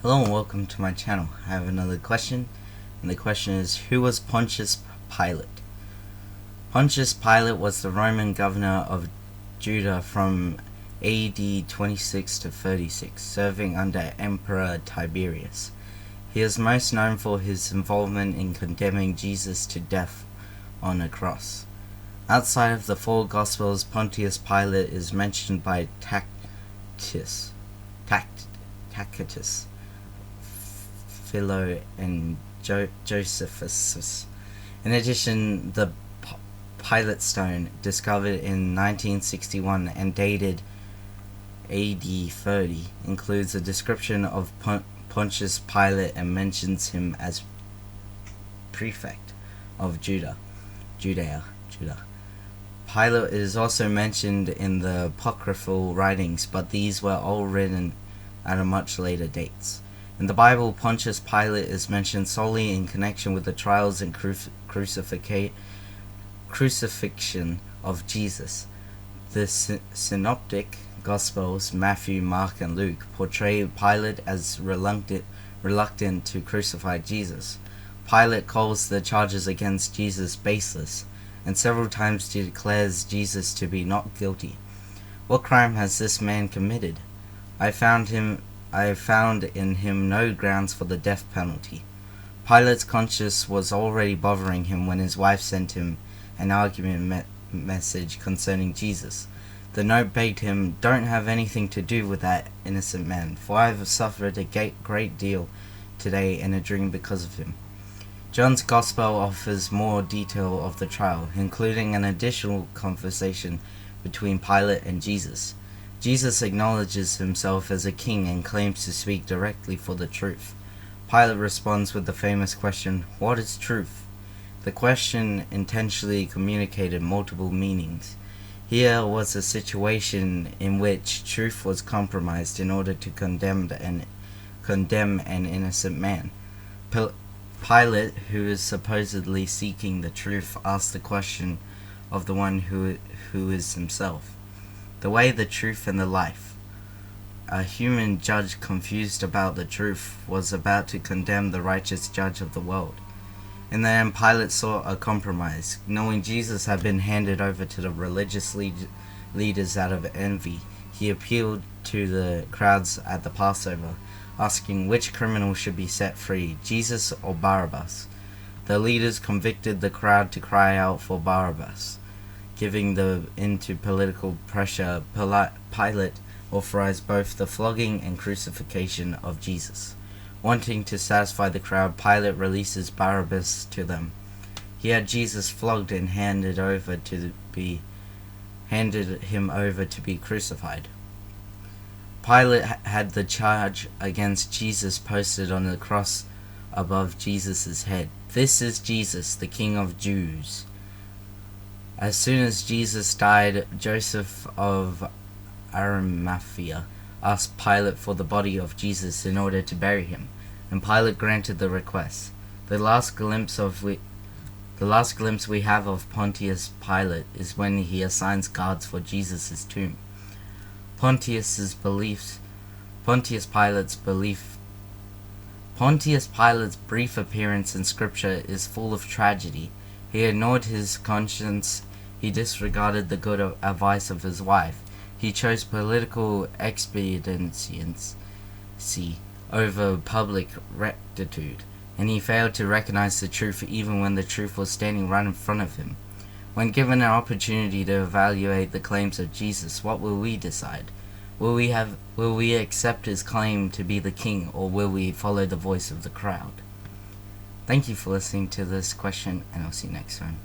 Hello and welcome to my channel. I have another question, and the question is, who was Pontius Pilate? Pontius Pilate was the Roman governor of Judah from AD 26 to 36, serving under Emperor Tiberius. He is most known for his involvement in condemning Jesus to death on a cross. Outside of the four Gospels, Pontius Pilate is mentioned by Tacitus, Philo, and Josephus. In addition, the Pilate stone, discovered in 1961 and dated AD 30, includes a description of Pontius Pilate and mentions him as prefect of Judea. Pilate is also mentioned in the apocryphal writings, but these were all written at a much later dates. In the Bible, Pontius Pilate is mentioned solely in connection with the trials and crucifixion of Jesus. The synoptic Gospels, Matthew, Mark, and Luke, portray Pilate as reluctant to crucify Jesus. Pilate calls the charges against Jesus baseless, and several times declares Jesus to be not guilty. What crime has this man committed? I found in him no grounds for the death penalty. Pilate's conscience was already bothering him when his wife sent him an argument message concerning Jesus. The note begged him, "Don't have anything to do with that innocent man, for I have suffered a great deal today in a dream because of him." John's Gospel offers more detail of the trial, including an additional conversation between Pilate and Jesus. Jesus acknowledges himself as a king and claims to speak directly for the truth. Pilate responds with the famous question, "What is truth?" The question intentionally communicated multiple meanings. Here was a situation in which truth was compromised in order to condemn an innocent man. Pilate, who is supposedly seeking the truth, asks the question of the one who is himself. The way, the truth, and the life. A human judge confused about the truth was about to condemn the righteous judge of the world. In the end, Pilate sought a compromise. Knowing Jesus had been handed over to the religious leaders out of envy, he appealed to the crowds at the Passover, asking which criminal should be set free, Jesus or Barabbas. The leaders convicted the crowd to cry out for Barabbas. Giving in to political pressure, Pilate authorized both the flogging and crucifixion of Jesus. Wanting to satisfy the crowd, Pilate releases Barabbas to them. He had Jesus flogged and handed him over to be crucified. Pilate had the charge against Jesus posted on the cross above Jesus' head. "This is Jesus, the King of Jews." As soon as Jesus died, Joseph of Arimathea asked Pilate for the body of Jesus in order to bury him, and Pilate granted the request. The last glimpse we have of Pontius Pilate is when he assigns guards for Jesus' tomb. Pontius Pilate's brief appearance in Scripture is full of tragedy. He ignored his conscience. He disregarded the good advice of his wife. He chose political expediency over public rectitude, and he failed to recognize the truth even when the truth was standing right in front of him. When given an opportunity to evaluate the claims of Jesus, what will we decide? Will we accept his claim to be the king, or will we follow the voice of the crowd? Thank you for listening to this question, and I'll see you next time.